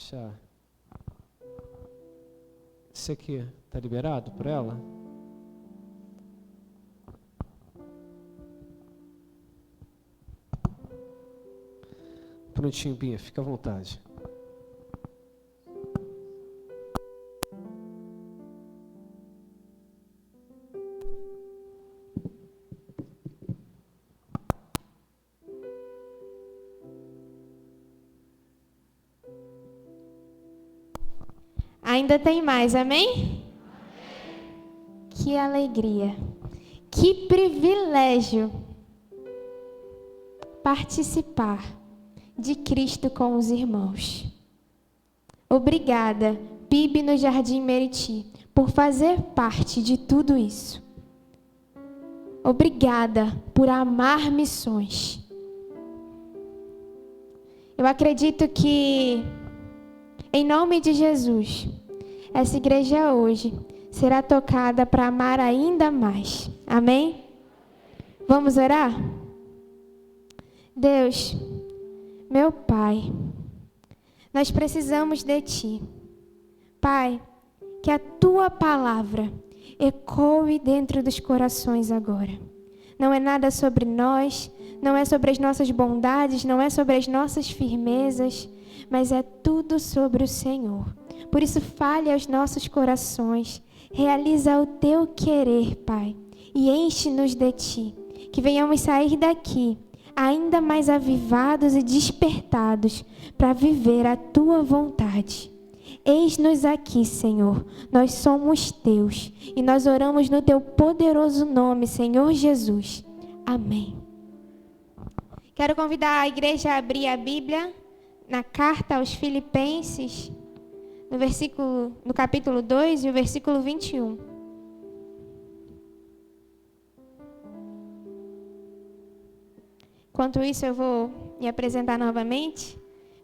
Deixa. Isso aqui, tá liberado por ela? Prontinho, Bia, fica à vontade. Ainda tem mais, amém? Que alegria, que privilégio participar de Cristo com os irmãos. Obrigada, PIB no Jardim Meriti, por fazer parte de tudo isso. Obrigada por amar missões. Eu acredito que, em nome de Jesus, essa igreja hoje será tocada para amar ainda mais. Amém? Vamos orar? Deus, meu Pai, nós precisamos de Ti. Pai, que a Tua palavra ecoe dentro dos corações agora. Não é nada sobre nós, não é sobre as nossas bondades, não é sobre as nossas firmezas, mas é tudo sobre o Senhor. Por isso, fale aos nossos corações, realiza o Teu querer, Pai, e enche-nos de Ti. Que venhamos sair daqui ainda mais avivados e despertados para viver a Tua vontade. Eis-nos aqui, Senhor, nós somos Teus e nós oramos no Teu poderoso nome, Senhor Jesus. Amém. Quero convidar a igreja a abrir a Bíblia na carta aos Filipenses, no capítulo 2 e o versículo 21. Enquanto isso, eu vou me apresentar novamente.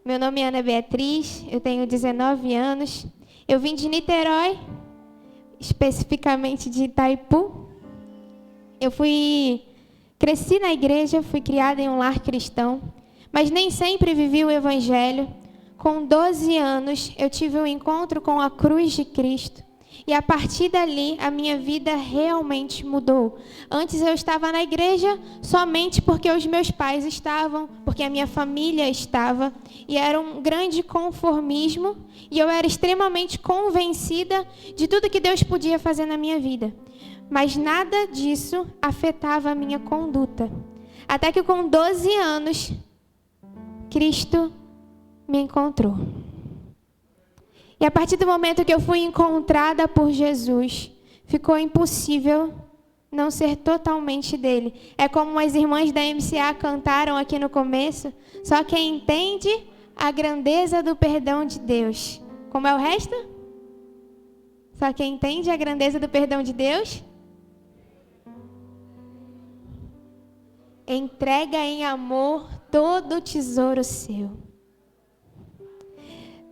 Meu nome é Ana Beatriz, eu tenho 19 anos. Eu vim de Niterói, especificamente de Itaipu. Cresci na igreja, fui criada em um lar cristão, mas nem sempre vivi o Evangelho. Com 12 anos, eu tive um encontro com a cruz de Cristo. E a partir dali, a minha vida realmente mudou. Antes eu estava na igreja somente porque os meus pais estavam, porque a minha família estava. E era um grande conformismo. E eu era extremamente convencida de tudo que Deus podia fazer na minha vida. Mas nada disso afetava a minha conduta. Até que com 12 anos, Cristo me encontrou. E a partir do momento que eu fui encontrada por Jesus, ficou impossível não ser totalmente dele. É como as irmãs da MCA cantaram aqui no começo, só quem entende a grandeza do perdão de Deus. Como é o resto? Só quem entende a grandeza do perdão de Deus entrega em amor todo o tesouro seu.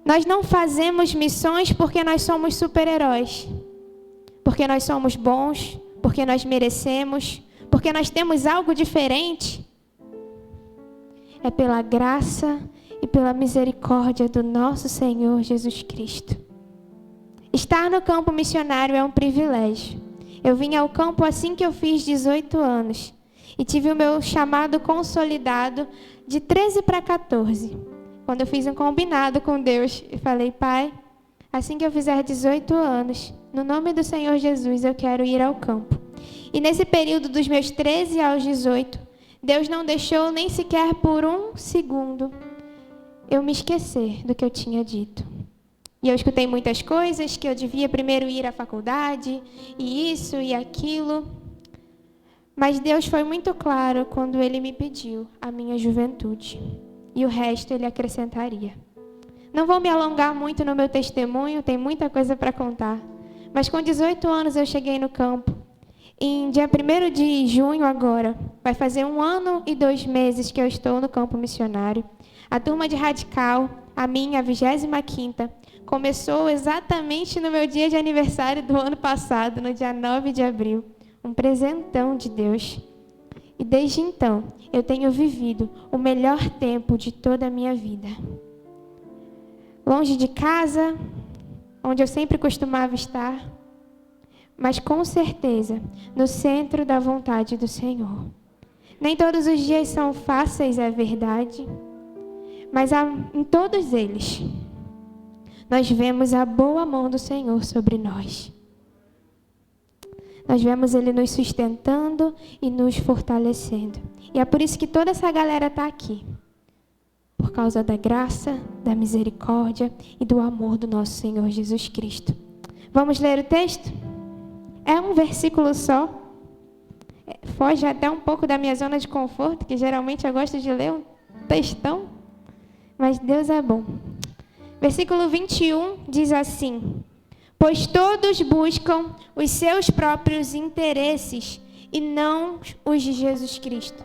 Nós não fazemos missões porque nós somos super-heróis, porque nós somos bons, porque nós merecemos, porque nós temos algo diferente. É pela graça e pela misericórdia do nosso Senhor Jesus Cristo. Estar no campo missionário é um privilégio. Eu vim ao campo assim que eu fiz 18 anos e tive o meu chamado consolidado de 13 para 14. Quando eu fiz um combinado com Deus e falei, Pai, assim que eu fizer 18 anos, no nome do Senhor Jesus, eu quero ir ao campo. E nesse período dos meus 13 aos 18, Deus não deixou nem sequer por um segundo eu me esquecer do que eu tinha dito. E eu escutei muitas coisas, que eu devia primeiro ir à faculdade, e isso e aquilo. Mas Deus foi muito claro quando Ele me pediu a minha juventude. E o resto Ele acrescentaria. Não vou me alongar muito no meu testemunho, tem muita coisa para contar. Mas com 18 anos eu cheguei no campo. Em dia 1º de junho agora, vai fazer 1 ano e 2 meses que eu estou no campo missionário. A turma de Radical, a minha, a 25ª, começou exatamente no meu dia de aniversário do ano passado, no dia 9 de abril. Um presentão de Deus. E desde então, eu tenho vivido o melhor tempo de toda a minha vida. longe de casa, onde eu sempre costumava estar, mas com certeza no centro da vontade do Senhor. Nem todos os dias são fáceis, é verdade, mas em todos eles nós vemos a boa mão do Senhor sobre nós. Nós vemos Ele nos sustentando e nos fortalecendo. E é por isso que toda essa galera está aqui. Por causa da graça, da misericórdia e do amor do nosso Senhor Jesus Cristo. Vamos ler o texto? É um versículo só. Foge até um pouco da minha zona de conforto, que geralmente eu gosto de ler um textão. Mas Deus é bom. Versículo 21 diz assim: pois todos buscam os seus próprios interesses e não os de Jesus Cristo.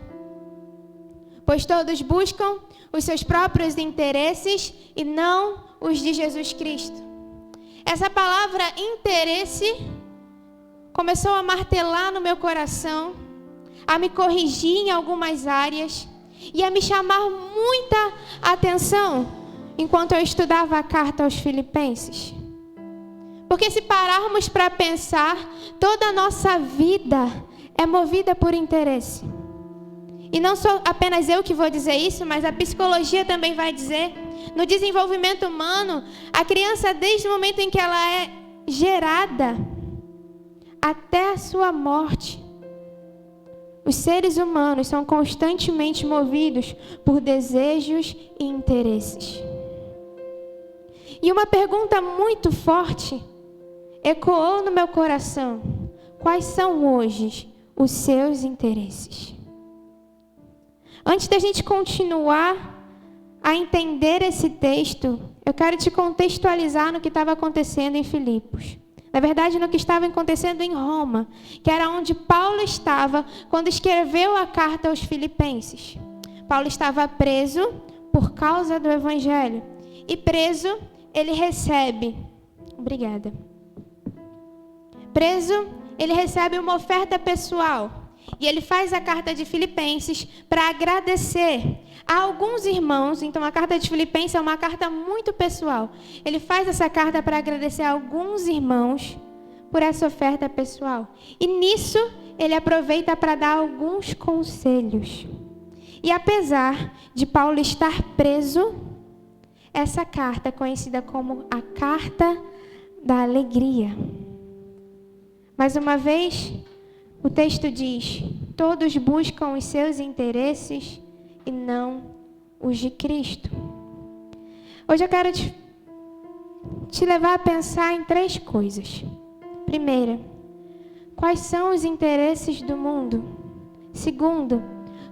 Pois todos buscam os seus próprios interesses e não os de Jesus Cristo. Essa palavra interesse começou a martelar no meu coração, a me corrigir em algumas áreas e a me chamar muita atenção enquanto eu estudava a carta aos Filipenses. Porque se pararmos para pensar, toda a nossa vida é movida por interesse. E não sou apenas eu que vou dizer isso, mas a psicologia também vai dizer. No desenvolvimento humano, a criança, desde o momento em que ela é gerada, até a sua morte, os seres humanos são constantemente movidos por desejos e interesses. E uma pergunta muito forte ecoou no meu coração: quais são hoje os seus interesses? Antes da gente continuar a entender esse texto, eu quero te contextualizar no que estava acontecendo em Filipos. Na verdade, no que estava acontecendo em Roma, que era onde Paulo estava quando escreveu a carta aos Filipenses. Paulo estava preso por causa do Evangelho. E preso, ele recebe... Obrigada. Preso, ele recebe uma oferta pessoal. E ele faz a carta de Filipenses para agradecer a alguns irmãos. Então, a carta de Filipenses é uma carta muito pessoal. Ele faz essa carta para agradecer a alguns irmãos por essa oferta pessoal. E nisso, ele aproveita para dar alguns conselhos. E apesar de Paulo estar preso, essa carta é conhecida como a Carta da Alegria. Mais uma vez, o texto diz: todos buscam os seus interesses e não os de Cristo. Hoje eu quero te levar a pensar em 3 coisas. Primeira, quais são os interesses do mundo? Segundo,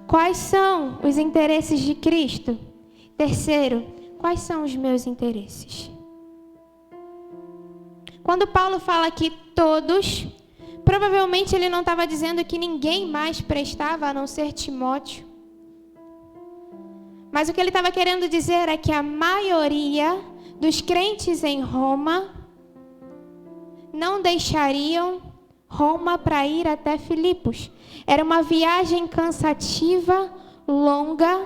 quais são os interesses de Cristo? Terceiro, quais são os meus interesses? Quando Paulo fala aqui todos, provavelmente ele não estava dizendo que ninguém mais prestava a não ser Timóteo. Mas o que ele estava querendo dizer é que a maioria dos crentes em Roma não deixariam Roma para ir até Filipos. Era uma viagem cansativa, longa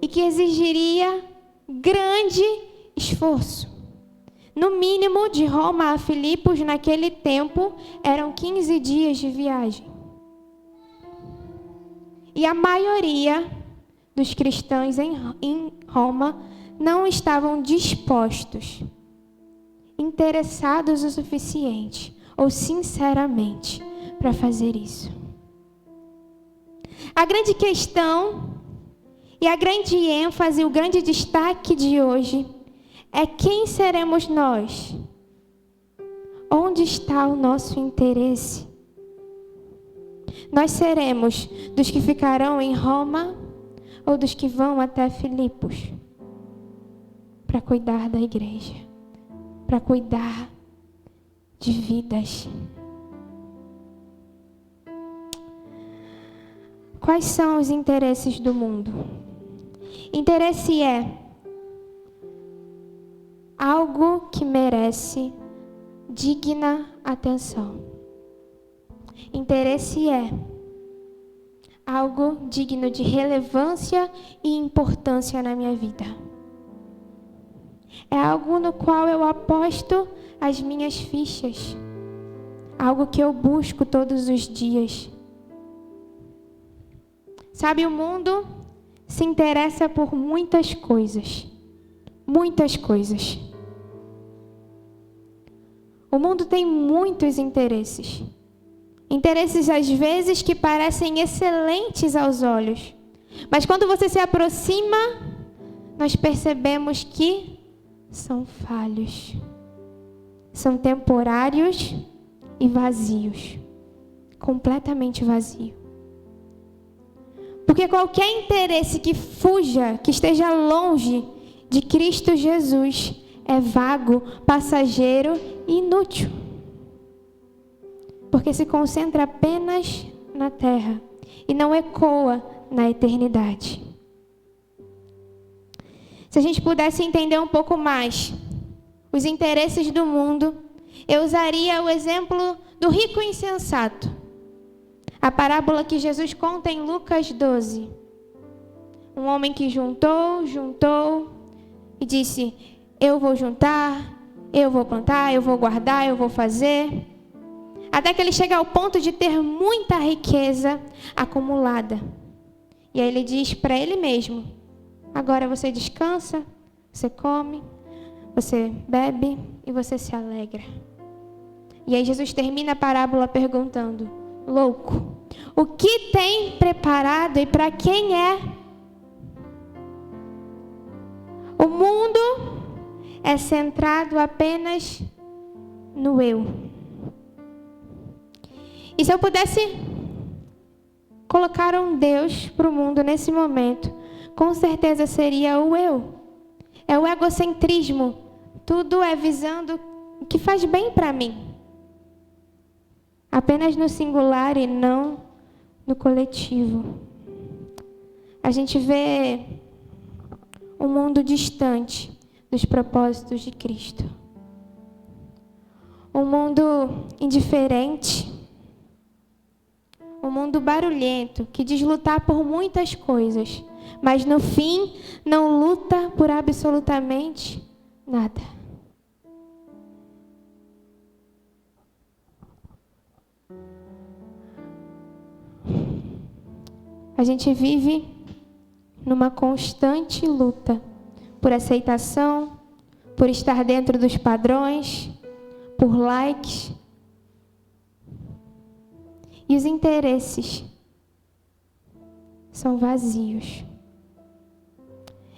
e que exigiria grande esforço. No mínimo, de Roma a Filipos, naquele tempo, eram 15 dias de viagem. E a maioria dos cristãos em Roma não estavam dispostos, interessados o suficiente, ou sinceramente, para fazer isso. A grande questão e a grande ênfase, o grande destaque de hoje é quem seremos nós? Onde está o nosso interesse? Nós seremos dos que ficarão em Roma ou dos que vão até Filipos para cuidar da igreja, para cuidar de vidas? Quais são os interesses do mundo? Interesse é algo que merece digna atenção. Interesse é algo digno de relevância e importância na minha vida. É algo no qual eu aposto as minhas fichas. Algo que eu busco todos os dias. Sabe, o mundo se interessa por muitas coisas. Muitas coisas. O mundo tem muitos interesses. Interesses, às vezes, que parecem excelentes aos olhos. Mas quando você se aproxima, nós percebemos que são falhos. São temporários e vazios. Completamente vazio. Porque qualquer interesse que fuja, que esteja longe de Cristo Jesus, é vago, passageiro e inútil. Porque se concentra apenas na terra e não ecoa na eternidade. Se a gente pudesse entender um pouco mais os interesses do mundo, eu usaria o exemplo do rico insensato. A parábola que Jesus conta em Lucas 12. Um homem que juntou e disse: eu vou juntar, eu vou plantar, eu vou guardar, eu vou fazer. Até que ele chega ao ponto de ter muita riqueza acumulada. E aí ele diz para ele mesmo: agora você descansa, você come, você bebe e você se alegra. E aí Jesus termina a parábola perguntando: louco, o que tem preparado e para quem é? O mundo é centrado apenas no eu. E se eu pudesse colocar um Deus para o mundo nesse momento, com certeza seria o eu. É o egocentrismo. Tudo é visando o que faz bem para mim. Apenas no singular e não no coletivo. A gente vê um mundo distante dos propósitos de Cristo. Um mundo indiferente. Um mundo barulhento, que diz lutar por muitas coisas, mas no fim não luta por absolutamente nada. A gente vive numa constante luta por aceitação, por estar dentro dos padrões, por likes. E os interesses são vazios.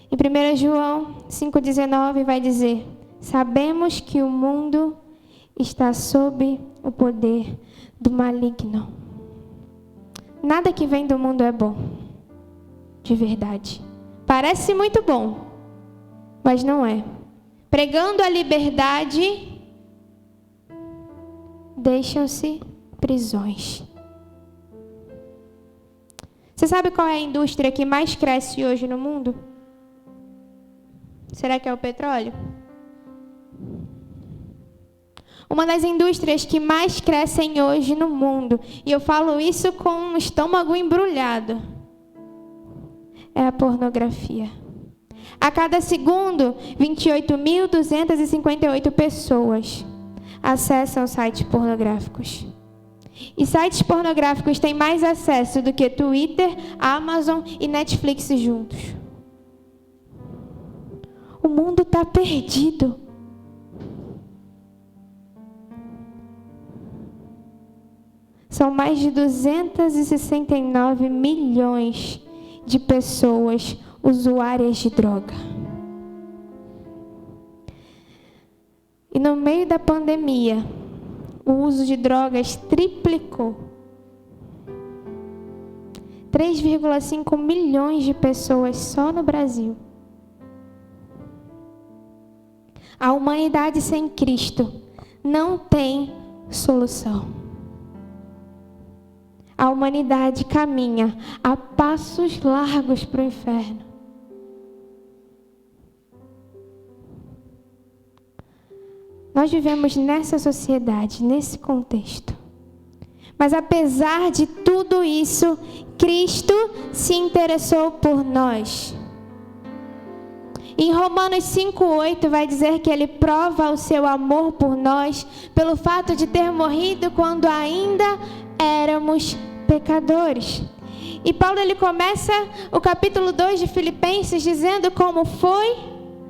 Em 1 João 5,19 vai dizer: sabemos que o mundo está sob o poder do maligno. Nada que vem do mundo é bom, de verdade. Parece muito bom, mas não é. Pregando a liberdade, deixam-se prisões. Você sabe qual é a indústria que mais cresce hoje no mundo? Será que é o petróleo? Uma das indústrias que mais crescem hoje no mundo, e eu falo isso com o estômago embrulhado, é a pornografia. A cada segundo, 28.258 pessoas acessam sites pornográficos. E sites pornográficos têm mais acesso do que Twitter, Amazon e Netflix juntos. O mundo está perdido. São mais de 269 milhões de pessoas usuárias de droga. E no meio da pandemia, o uso de drogas triplicou. 3,5 milhões de pessoas só no Brasil. A humanidade sem Cristo não tem solução. A humanidade caminha a passos largos para o inferno. Nós vivemos nessa sociedade, nesse contexto. Mas apesar de tudo isso, Cristo se interessou por nós. Em Romanos 5:8 vai dizer que Ele prova o seu amor por nós pelo fato de ter morrido quando ainda éramos pecadores. E Paulo ele começa o capítulo 2 de Filipenses dizendo como foi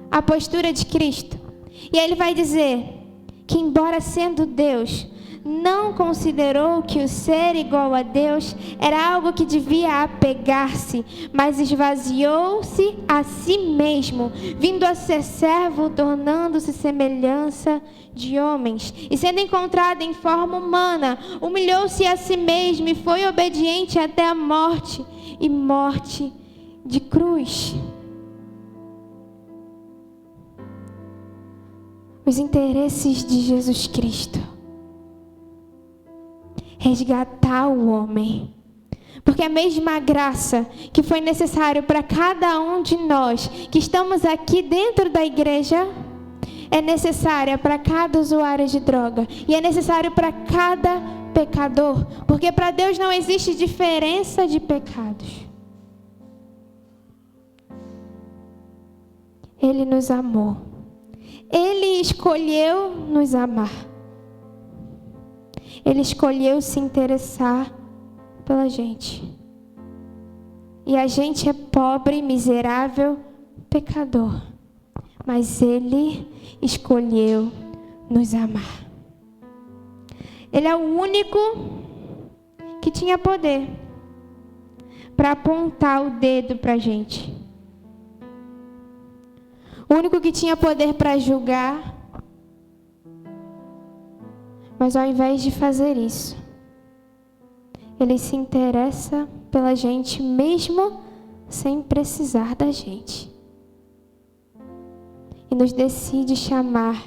a postura de Cristo. E aí ele vai dizer que embora sendo Deus, não considerou que o ser igual a Deus era algo que devia apegar-se, mas esvaziou-se a si mesmo, vindo a ser servo, tornando-se semelhança de homens. E sendo encontrado em forma humana, humilhou-se a si mesmo e foi obediente até a morte, e morte de cruz. Os interesses de Jesus Cristo. Resgatar o homem. Porque a mesma graça que foi necessário para cada um de nós que estamos aqui dentro da igreja é necessária para cada usuário de droga e é necessário para cada pecador, porque para Deus não existe diferença de pecados. Ele nos amou. Ele escolheu nos amar. Ele escolheu se interessar pela gente. E a gente é pobre, miserável, pecador. Mas Ele escolheu nos amar. Ele é o único que tinha poder para apontar o dedo para a gente. O único que tinha poder para julgar. Mas ao invés de fazer isso, Ele se interessa pela gente mesmo sem precisar da gente. E nos decide chamar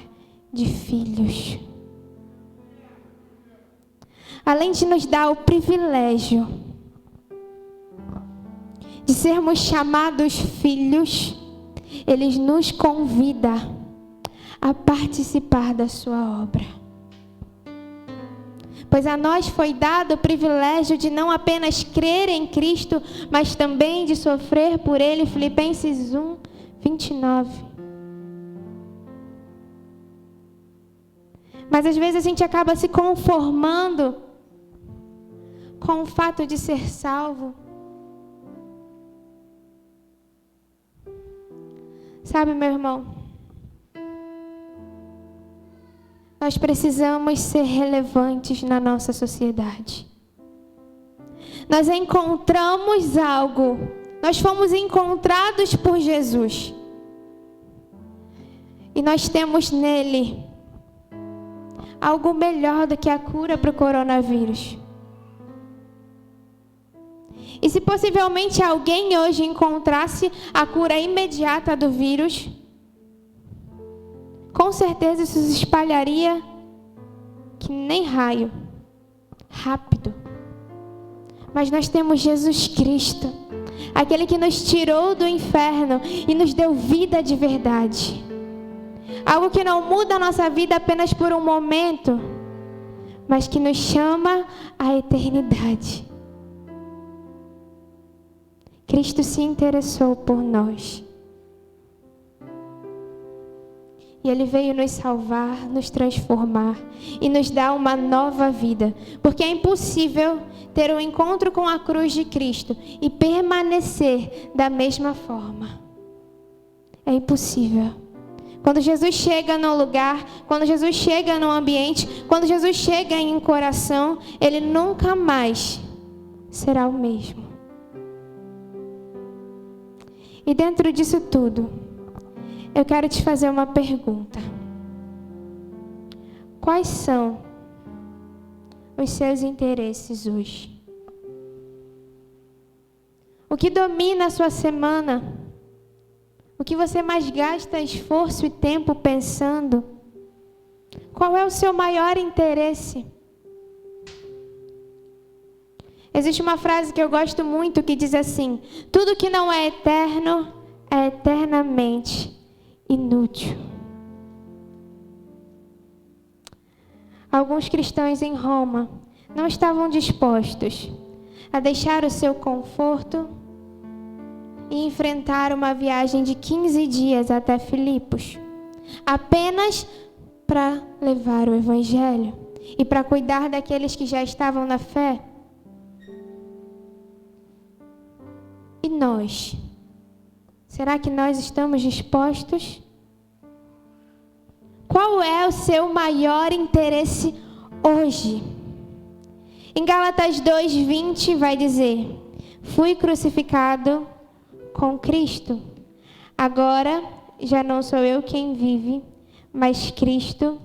de filhos. Além de nos dar o privilégio de sermos chamados filhos, Ele nos convida a participar da sua obra. Pois a nós foi dado o privilégio de não apenas crer em Cristo, mas também de sofrer por Ele. Filipenses 1:29. Mas às vezes a gente acaba se conformando com o fato de ser salvo. Sabe, meu irmão? Nós precisamos ser relevantes na nossa sociedade. Nós encontramos algo. Nós fomos encontrados por Jesus. E nós temos nele algo melhor do que a cura para o coronavírus. E se possivelmente alguém hoje encontrasse a cura imediata do vírus, com certeza isso se espalharia que nem raio, rápido. Mas nós temos Jesus Cristo, aquele que nos tirou do inferno e nos deu vida de verdade. Algo que não muda a nossa vida apenas por um momento, mas que nos chama à eternidade. Cristo se interessou por nós. E Ele veio nos salvar, nos transformar e nos dar uma nova vida. Porque é impossível ter um encontro com a cruz de Cristo e permanecer da mesma forma. É impossível. Quando Jesus chega num lugar, quando Jesus chega num ambiente, quando Jesus chega em um coração, Ele nunca mais será o mesmo. E dentro disso tudo, eu quero te fazer uma pergunta. Quais são os seus interesses hoje? O que domina a sua semana? O que você mais gasta esforço e tempo pensando? Qual é o seu maior interesse? Existe uma frase que eu gosto muito que diz assim: tudo que não é eterno é eternamente inútil. Alguns cristãos em Roma não estavam dispostos a deixar o seu conforto e enfrentar uma viagem de 15 dias até Filipos, apenas para levar o Evangelho e para cuidar daqueles que já estavam na fé? E nós? Será que nós estamos dispostos? Qual é o seu maior interesse hoje? Em Gálatas 2:20 vai dizer: fui crucificado com Cristo. Agora já não sou eu quem vive, mas Cristo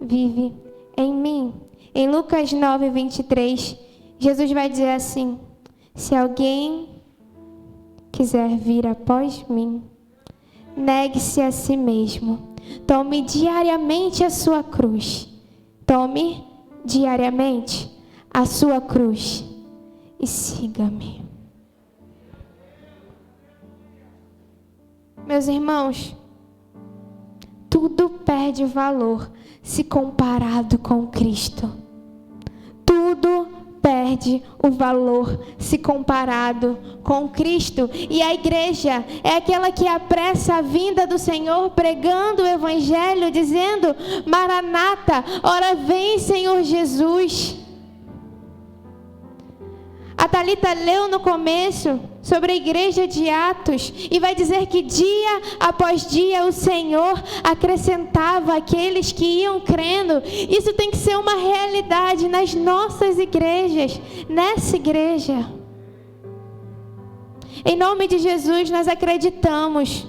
vive em mim. Em Lucas 9:23, Jesus vai dizer assim: se alguém quiser vir após mim, negue-se a si mesmo. Tome diariamente a sua cruz. Tome diariamente a sua cruz e siga-me. Meus irmãos, tudo perde valor se comparado com Cristo. Tudo perde o valor se comparado com Cristo. E a igreja é aquela que apressa a vinda do Senhor, pregando o Evangelho, dizendo: Maranata, ora vem, Senhor Jesus. A Thalita leu no começo sobre a igreja de Atos e vai dizer que dia após dia o Senhor acrescentava aqueles que iam crendo. Isso tem que ser uma realidade nas nossas igrejas, nessa igreja. Em nome de Jesus, nós acreditamos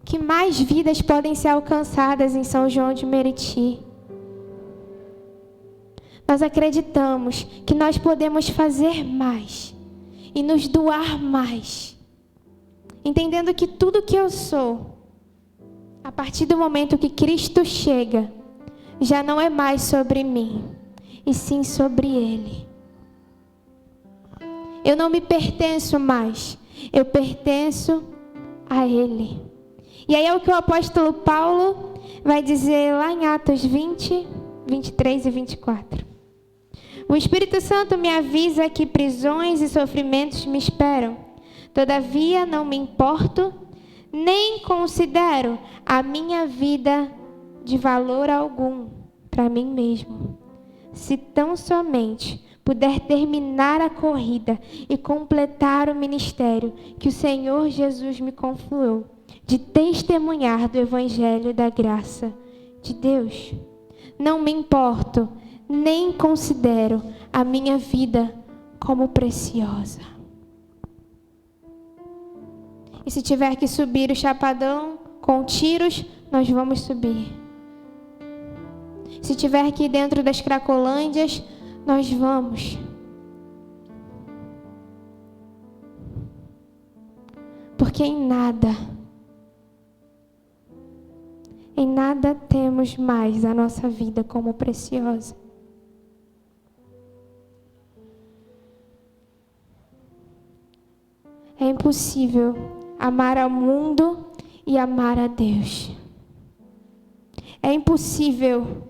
que mais vidas podem ser alcançadas em São João de Meriti. Nós acreditamos que nós podemos fazer mais e nos doar mais, entendendo que tudo que eu sou, a partir do momento que Cristo chega, já não é mais sobre mim, e sim sobre Ele. Eu não me pertenço mais, eu pertenço a Ele. E aí é o que o apóstolo Paulo vai dizer lá em Atos 20, 23 e 24. O Espírito Santo me avisa que prisões e sofrimentos me esperam. Todavia não me importo, nem considero a minha vida de valor algum para mim mesmo, se tão somente puder terminar a corrida e completar o ministério que o Senhor Jesus me confiou, de testemunhar do Evangelho da graça de Deus. Não me importo, nem considero a minha vida como preciosa. E se tiver que subir o Chapadão com tiros, nós vamos subir. Se tiver que ir dentro das Cracolândias, nós vamos. Porque em nada temos mais a nossa vida como preciosa. É impossível amar ao mundo e amar a Deus. É impossível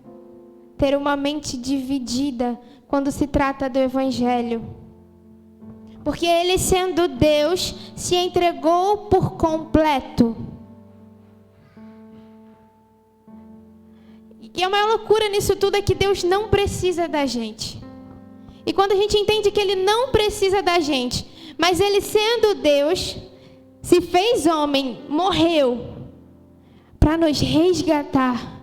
ter uma mente dividida quando se trata do Evangelho. Porque Ele, sendo Deus, se entregou por completo. E a maior loucura nisso tudo é que Deus não precisa da gente. E quando a gente entende que Ele não precisa da gente, mas Ele, sendo Deus, se fez homem, morreu para nos resgatar.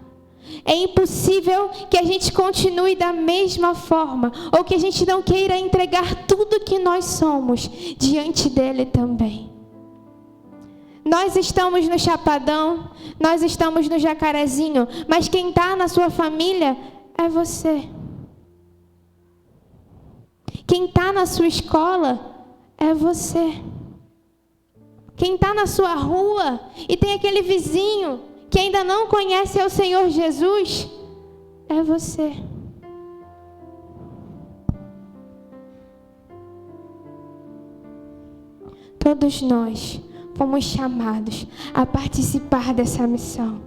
É impossível que a gente continue da mesma forma, ou que a gente não queira entregar tudo que nós somos diante dele também. Nós estamos no Chapadão, nós estamos no Jacarezinho, mas quem está na sua família é você. Quem está na sua escola é você. Quem está na sua rua e tem aquele vizinho que ainda não conhece o Senhor Jesus, é você. Todos nós fomos chamados a participar dessa missão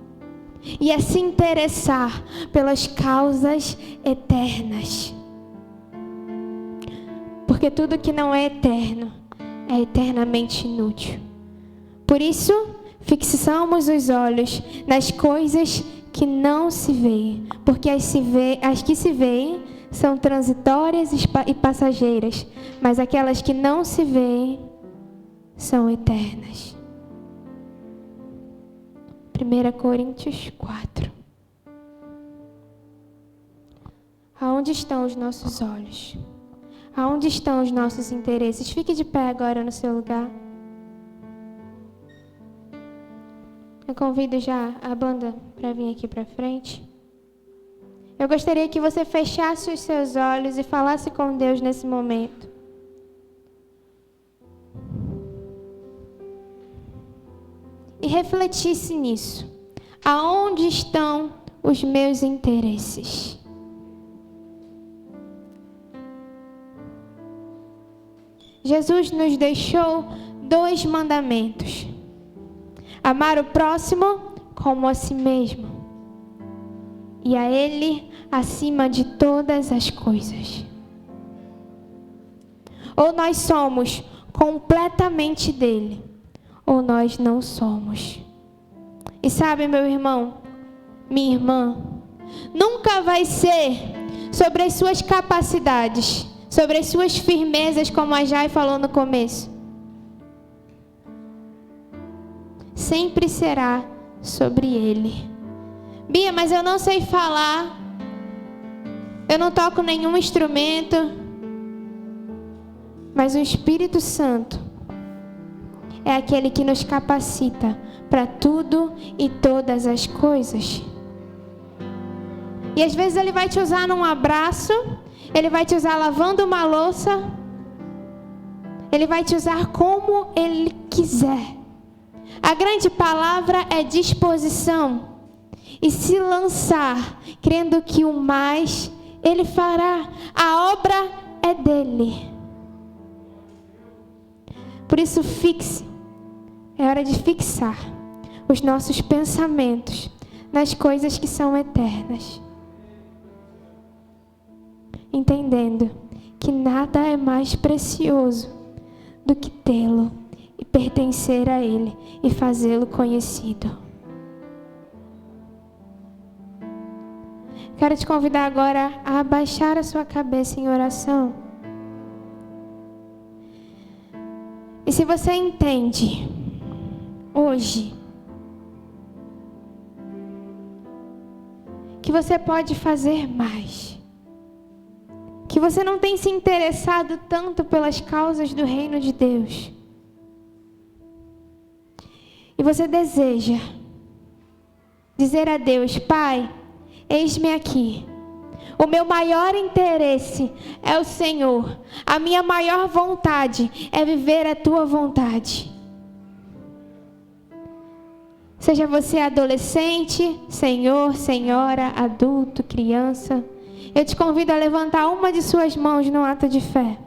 e a se interessar pelas causas eternas. Porque tudo que não é eterno é eternamente inútil. Por isso, fixamos os olhos nas coisas que não se veem, porque as que se veem são transitórias e passageiras, mas aquelas que não se veem são eternas. 1 Coríntios 4. Aonde estão os nossos olhos? Aonde estão os nossos interesses? Fique de pé agora no seu lugar. Eu convido já a banda para vir aqui para frente. Eu gostaria que você fechasse os seus olhos e falasse com Deus nesse momento. E refletisse nisso. Aonde estão os meus interesses? Jesus nos deixou 2 mandamentos: amar o próximo como a si mesmo, e a Ele acima de todas as coisas. Ou nós somos completamente dele, ou nós não somos. E sabe, meu irmão, minha irmã, nunca vai ser sobre as suas capacidades, sobre as suas firmezas, como a Jai falou no começo. Sempre será sobre Ele. Bia, mas eu não sei falar, eu não toco nenhum instrumento. Mas o Espírito Santo é aquele que nos capacita para tudo e todas as coisas. E às vezes Ele vai te usar num abraço, Ele vai te usar lavando uma louça, Ele vai te usar como Ele quiser. A grande palavra é disposição. E se lançar, crendo que o mais Ele fará. A obra é dele. Por isso, fixe. É hora de fixar os nossos pensamentos nas coisas que são eternas. Entendendo que nada é mais precioso do que tê-lo e pertencer a Ele e fazê-lo conhecido. Quero te convidar agora a abaixar a sua cabeça em oração. E se você entende hoje que você pode fazer mais, que você não tem se interessado tanto pelas causas do reino de Deus, e você deseja dizer a Deus: Pai, eis-me aqui. O meu maior interesse é o Senhor. A minha maior vontade é viver a tua vontade. Seja você adolescente, senhor, senhora, adulto, criança, eu te convido a levantar uma de suas mãos no ato de fé.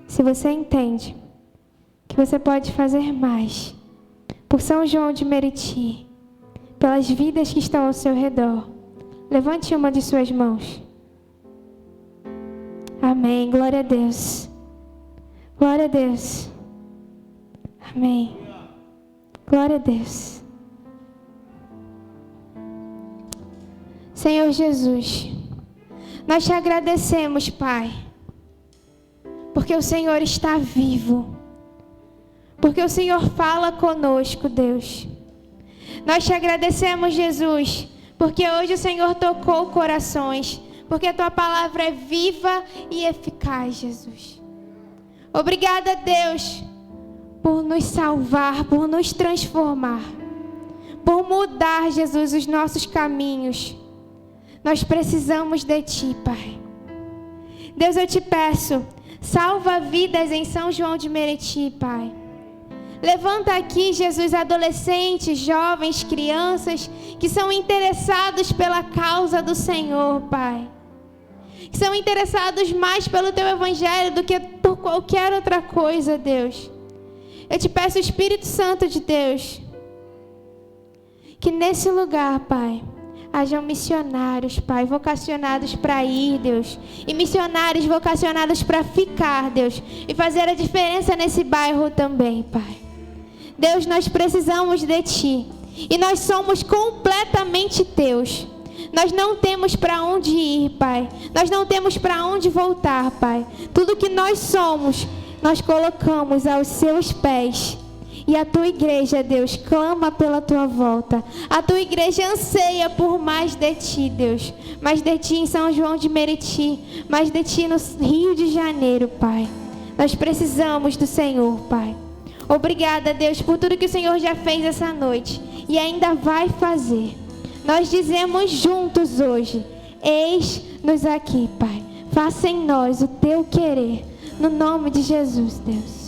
Se você entende que você pode fazer mais por São João de Meriti, pelas vidas que estão ao seu redor, levante uma de suas mãos. Amém. Glória a Deus. Glória a Deus. Amém. Glória a Deus. Senhor Jesus, nós te agradecemos, Pai, porque o Senhor está vivo, porque o Senhor fala conosco, Deus. Nós te agradecemos, Jesus, porque hoje o Senhor tocou corações, porque a tua palavra é viva e eficaz, Jesus. Obrigada, Deus, por nos salvar, por nos transformar, por mudar, Jesus, os nossos caminhos. Nós precisamos de Ti, Pai. Deus, eu te peço, salva vidas em São João de Meriti, Pai. Levanta aqui, Jesus, adolescentes, jovens, crianças que são interessados pela causa do Senhor, Pai. Que são interessados mais pelo Teu Evangelho do que por qualquer outra coisa, Deus. Eu te peço, Espírito Santo de Deus, que nesse lugar, Pai, hajam missionários, Pai, vocacionados para ir, Deus. E missionários vocacionados para ficar, Deus. E fazer a diferença nesse bairro também, Pai. Deus, nós precisamos de Ti. E nós somos completamente Teus. Nós não temos para onde ir, Pai. Nós não temos para onde voltar, Pai. Tudo que nós somos, nós colocamos aos Seus pés. E a Tua igreja, Deus, clama pela Tua volta. A Tua igreja anseia por mais de Ti, Deus. Mais de Ti em São João de Meriti. Mais de Ti no Rio de Janeiro, Pai. Nós precisamos do Senhor, Pai. Obrigada, Deus, por tudo que o Senhor já fez essa noite. E ainda vai fazer. Nós dizemos juntos hoje: eis-nos aqui, Pai. Faça em nós o Teu querer. No nome de Jesus, Deus.